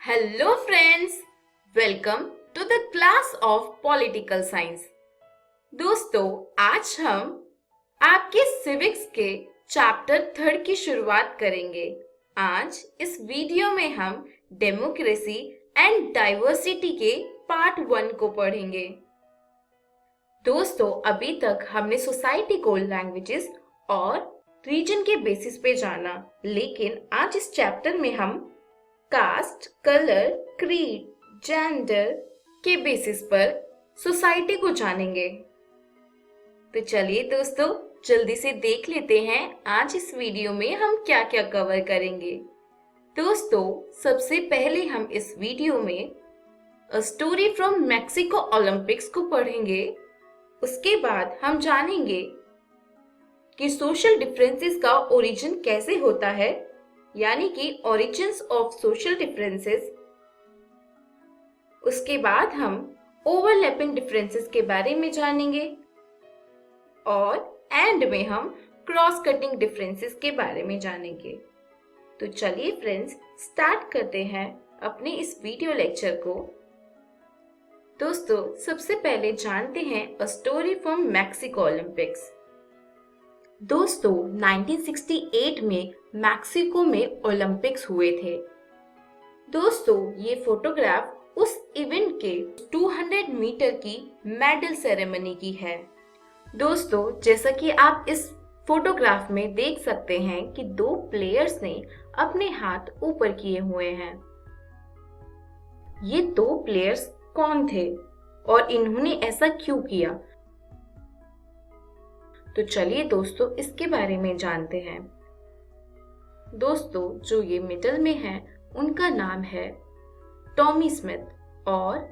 Hello friends, welcome to the class of political science. दोस्तों, आज हम आपके सिविक्स के चैप्टर 3 की शुरुआत करेंगे। आज इस वीडियो में हम डेमोक्रेसी एंड डाइवर्सिटी के पार्ट 1 को पढ़ेंगे। दोस्तों, अभी तक हमने सोसाइटी को लैंग्वेजेस और रीजन के बेसिस पे जाना, लेकिन आज इस चैप्टर में हम कास्ट, कलर, क्रीड, जेंडर के बेसिस पर सोसाइटी को जानेंगे। तो चलिए दोस्तों, जल्दी से देख लेते हैं आज इस वीडियो में हम क्या क्या कवर करेंगे। दोस्तों, सबसे पहले हम इस वीडियो में a story from Mexico Olympics को पढ़ेंगे। उसके बाद हम जानेंगे कि सोशल डिफरेंसेस का ओरिजिन कैसे होता है, यानी कि ओरिजिन्स ऑफ सोशल डिफरेंसेस। उसके बाद हम ओवरलैपिंग डिफरेंसेस के बारे में जानेंगे और एंड में हम क्रॉस कटिंग डिफरेंसेस के बारे में जानेंगे। तो चलिए फ्रेंड्स, स्टार्ट करते हैं अपने इस वीडियो लेक्चर को। दोस्तों, सबसे पहले जानते हैं a story from Mexico Olympics. दोस्तों, 1968 में मैक्सिको में ओलंपिक्स हुए थे। दोस्तों, ये फोटोग्राफ उस इवेंट के 200 मीटर की मेडल सेरेमनी की है। दोस्तों, जैसा कि आप इस फोटोग्राफ में देख सकते हैं कि 2 प्लेयर्स ने अपने हाथ ऊपर किए हुए हैं। ये 2 प्लेयर्स कौन थे और इन्होंने ऐसा क्यों किया? तो चलिए दोस्तों, इसके बारे में जानते हैं। दोस्तों, जो ये मिडल में है उनका नाम है टॉमी स्मिथ, और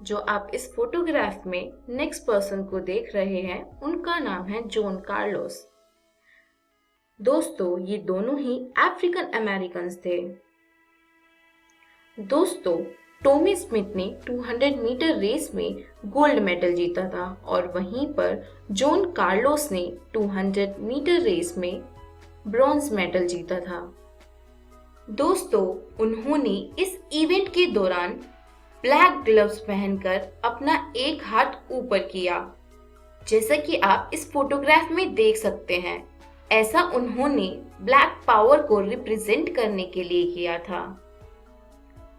जो आप इस फोटोग्राफ में नेक्स्ट पर्सन को देख रहे हैं उनका नाम है जॉन कार्लोस। दोस्तों, ये दोनों ही अफ्रीकन अमेरिकन थे। दोस्तों, टॉमी स्मिथ ने 200 मीटर रेस में गोल्ड मेडल जीता था और वहीं पर जॉन कार्लोस ने 200 मीटर रेस में ब्रॉन्ज मेडल जीता था। दोस्तों, उन्होंने इस इवेंट के दौरान ब्लैक ग्लव्स पहनकर अपना एक हाथ ऊपर किया, जैसा कि आप इस फोटोग्राफ में देख सकते हैं। ऐसा उन्होंने ब्लैक पावर को रिप्रेजेंट करने के लिए किया था।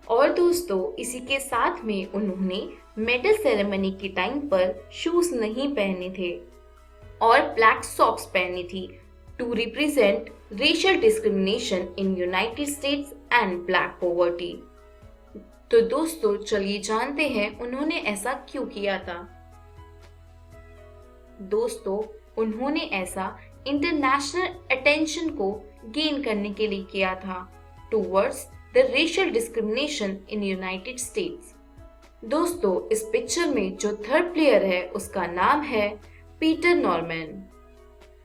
और दोस्तों, इसी के साथ में उन्होंने मेडल सेरेमनी के टाइम पर शूज नहीं पहने थे और ब्लैक सॉक्स पहनी थी to represent racial discrimination in United States and black poverty. तो दोस्तों, चलिए जानते हैं उन्होंने ऐसा क्यों किया था। दोस्तों, उन्होंने ऐसा इंटरनेशनल अटेंशन को गेन करने के लिए किया था towards the racial discrimination in United states. दोस्तों, इस पिक्चर में जो 3rd प्लेयर है उसका नाम है पीटर नॉर्मन।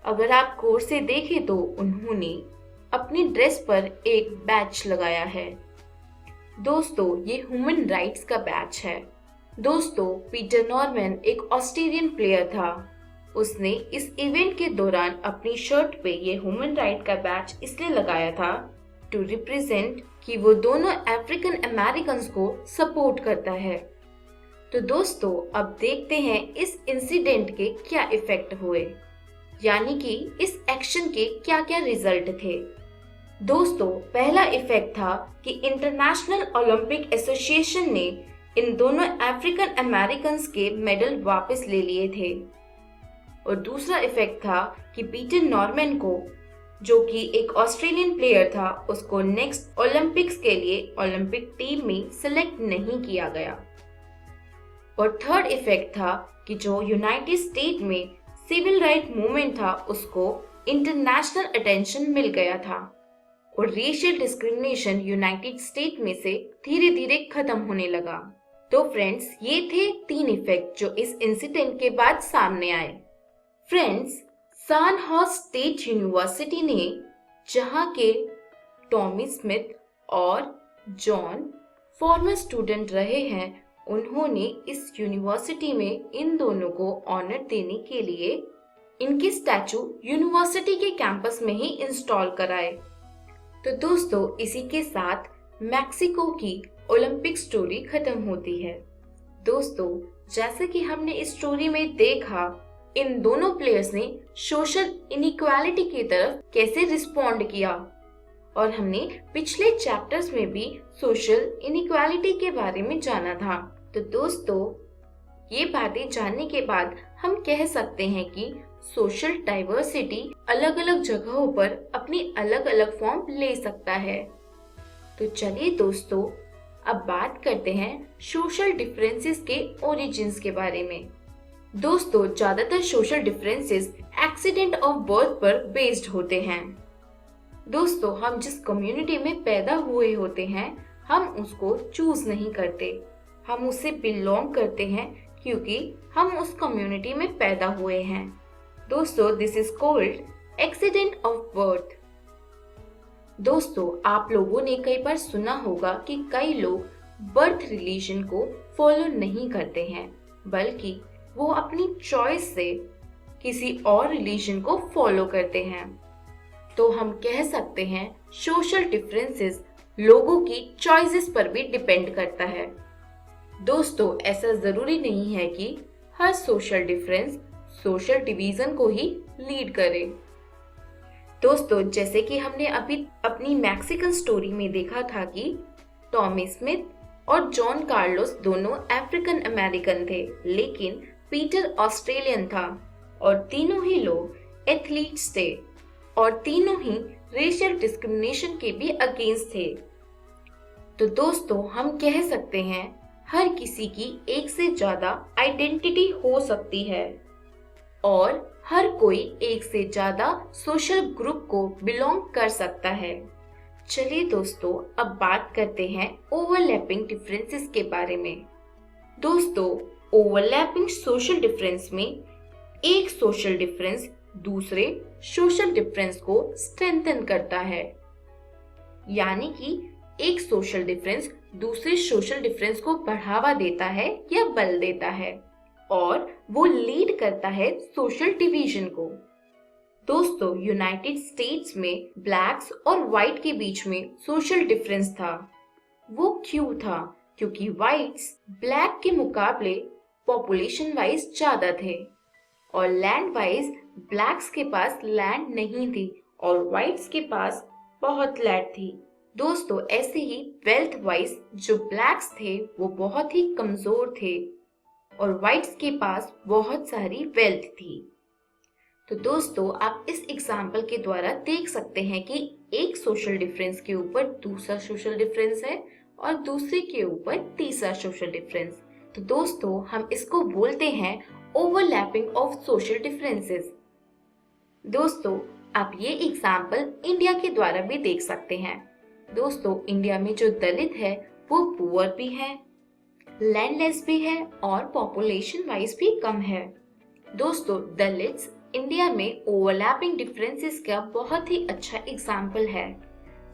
अगर आप गौर से देखें तो उन्होंने अपनी ड्रेस पर एक बैच लगाया है। दोस्तों, ये ह्यूमन राइट्स का बैच है। दोस्तों, पीटर नॉर्मन एक ऑस्ट्रेलियन प्लेयर था। उसने इस इवेंट के दौरान अपनी शर्ट पे ये ह्यूमन राइट का बैच इसलिए लगाया था टू रिप्रेजेंट कि वो दोनों अफ्रीकन अमेरिकन को सपोर्ट करता है। तो दोस्तों, अब देखते हैं इस इंसिडेंट के क्या इफेक्ट हुए, यानी कि इस एक्शन के क्या क्या रिजल्ट थे। दोस्तों, पहला इफेक्ट था कि इंटरनेशनल ओलंपिक एसोसिएशन ने इन दोनों अफ्रीकन अमेरिकन के मेडल वापस ले लिए थे। और दूसरा इफेक्ट था कि पीटर नॉर्मन को, जो कि एक ऑस्ट्रेलियन प्लेयर था, उसको नेक्स्ट ओलंपिक्स के लिए ओलंपिक टीम में सिलेक्ट नहीं किया गया। और थर्ड इफेक्ट था कि जो यूनाइटेड स्टेट में सिविल राइट मूवमेंट था उसको इंटरनेशनल अटेंशन मिल गया था और रेशियल डिस्क्रिमिनेशन यूनाइटेड स्टेट में से धीरे धीरे खत्म होने लगा। तो फ्रेंड्स, ये थे 3 इफेक्ट जो इस इंसिडेंट के बाद सामने आए। फ्रेंड्स, सान होस स्टेट यूनिवर्सिटी ने, जहां के टॉमी स्मिथ और जॉन फॉर्मर स्टूडेंट रहे हैं, उन्होंने इस यूनिवर्सिटी में इन दोनों को ऑनर देने के लिए इनकी स्टैचू यूनिवर्सिटी के कैंपस में ही इंस्टॉल कराए। तो दोस्तों, इसी के साथ मैक्सिको की ओलंपिक स्टोरी खत्म होती है। दोस्तों, जैसे कि हमने इस स्टोरी में देखा, इन दोनों प्लेयर्स ने सोशल इनइक्वालिटी की तरफ कैसे रिस्पॉन्ड किया, और हमने पिछले चैप्टर्स में भी सोशल इनइक्वालिटी के बारे में जाना था। तो दोस्तों, ये बातें जानने के बाद हम कह सकते हैं कि सोशल डाइवर्सिटी अलग अलग जगहों पर अपनी अलग अलग फॉर्म ले सकता है। तो चलिए दोस्तों, अब बात करते हैं सोशल डिफरेंसेस के ओरिजिन्स के बारे में। दोस्तों, ज्यादातर social differences accident of birth पर बेस्ड होते हैं। दोस्तों, हम जिस कम्युनिटी में पैदा हुए होते हैं, हम उसको चूज नहीं करते, हम उससे बिलोंग करते हैं क्योंकि हम उस कम्युनिटी में पैदा हुए हैं। दोस्तों, this is called accident of birth. दोस्तों, आप लोगों ने कई बार सुना होगा कि कई लोग बर्थ रिलीजन को फॉलो नहीं करते हैं, बल्कि वो अपनी चॉइस से किसी और रिलीजन को फॉलो करते हैं। तो हम कह सकते हैं सोशल डिफरेंसेस लोगों की चॉइसेस पर भी डिपेंड करता है। दोस्तों, ऐसा जरूरी नहीं है कि हर सोशल डिफरेंस सोशल डिवीजन को ही लीड करे। दोस्तों, जैसे कि हमने अभी अपनी मैक्सिकन स्टोरी में देखा था कि टॉमी स्मिथ और जॉन कार्लोस दोनों अफ्रीकन अमेरिकन थे, लेकिन पीटर ऑस्ट्रेलियन था, और तीनों ही लोग एथलीट्स थे, और तीनों ही रेशियल डिस्क्रिमिनेशन के भी अगेंस्ट थे। तो दोस्तों, हम कह सकते हैं हर किसी की एक से ज्यादा आइडेंटिटी हो सकती है, और हर कोई एक से ज्यादा सोशल ग्रुप को बिलोंग कर सकता है। चलिए दोस्तों, अब बात करते हैं ओवरलैपिंग डिफरेंसेस के बारे में। दोस्तों, ओवरलैपिंग सोशल डिफरेंस में एक सोशल डिफरेंस दूसरे सोशल डिफरेंस को स्ट्रेंथन करता है, यानी कि एक सोशल डिफरेंस दूसरे सोशल डिफरेंस को बढ़ावा देता है या बल देता है, और वो लीड करता है सोशल डिवीजन को। दोस्तों, यूनाइटेड स्टेट्स में ब्लैक्स और व्हाइट के बीच में सोशल डिफरेंस था। वो क्यों था? क्योंकि व्हाइट्स ब्लैक के मुकाबले पॉपुलेशन वाइज ज्यादा थे, और लैंड वाइज ब्लैक्स के पास लैंड नहीं थी और व्हाइट्स के पास बहुत लैंड थी। दोस्तों, ऐसे ही वेल्थ वाइज जो ब्लैक्स थे वो बहुत ही कमजोर थे, और व्हाइट्स के पास बहुत सारी वेल्थ थी। तो दोस्तों, आप इस एग्जाम्पल के द्वारा देख सकते हैं कि एक सोशल डिफरेंस के ऊपर दूसरा सोशल डिफरेंस है और दूसरे के ऊपर तीसरा सोशल डिफरेंस। तो दोस्तों, हम इसको बोलते हैं ओवरलैपिंग ऑफ सोशल डिफरेंसेस। दोस्तों, आप ये एग्जाम्पल इंडिया के द्वारा भी देख सकते हैं। दोस्तों, इंडिया में जो दलित है वो पुअर भी है, लैंडलेस भी है, और पॉपुलेशन वाइज भी कम है। दोस्तों, दलित्स इंडिया में ओवरलैपिंग डिफरेंसेस का बहुत ही अच्छा एग्जाम्पल है।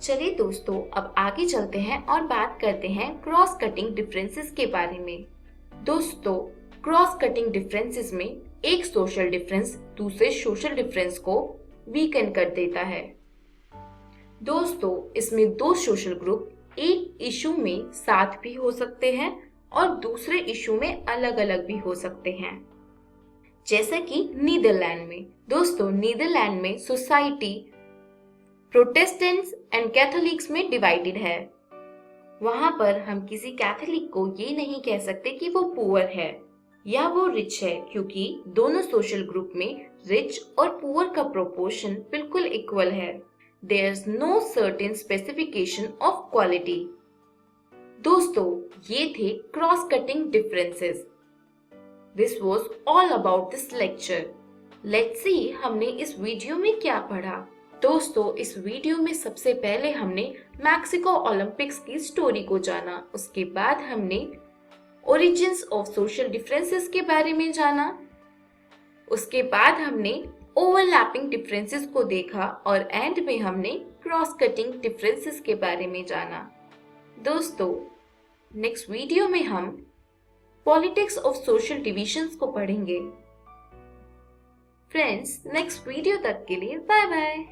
चलिए दोस्तों, अब आगे चलते हैं और बात करते हैं क्रॉस कटिंग डिफरेंसेस के बारे में। दोस्तों, क्रॉस कटिंग डिफरेंसेस में एक सोशल डिफरेंस दूसरे सोशल डिफरेंस को वीकन कर देता है। दोस्तों, इसमें दो सोशल ग्रुप एक इशू में साथ भी हो सकते हैं और दूसरे इशू में अलग अलग भी हो सकते हैं, जैसा कि नीदरलैंड में। दोस्तों, नीदरलैंड में सोसाइटी प्रोटेस्टेंट्स एंड कैथोलिक्स में डिवाइडेड है। वहां पर हम किसी कैथोलिक को ये नहीं कह सकते कि वो पुअर है या वो रिच है, क्योंकि दोनों सोशल ग्रुप में रिच और पुअर का प्रोपोर्शन बिल्कुल इक्वल है। There is no certain specification of quality. दोस्तों, ये थे cross cutting differences. This was all about this lecture. Let's see हमने इस वीडियो में क्या पढ़ा। दोस्तों, इस वीडियो में सबसे पहले हमने मैक्सिको ओलंपिक्स की स्टोरी को जाना, उसके बाद हमने ओरिजिन्स ऑफ सोशल डिफरेंसेस के बारे में जाना, उसके बाद हमने ओवरलैपिंग डिफरेंसेस को देखा, और एंड में हमने क्रॉस कटिंग डिफरेंसेस के बारे में जाना। दोस्तों, नेक्स्ट वीडियो में हम पॉलिटिक्स ऑफ सोशल डिविजन्स को पढ़ेंगे। फ्रेंड्स, नेक्स्ट वीडियो तक के लिए बाय बाय।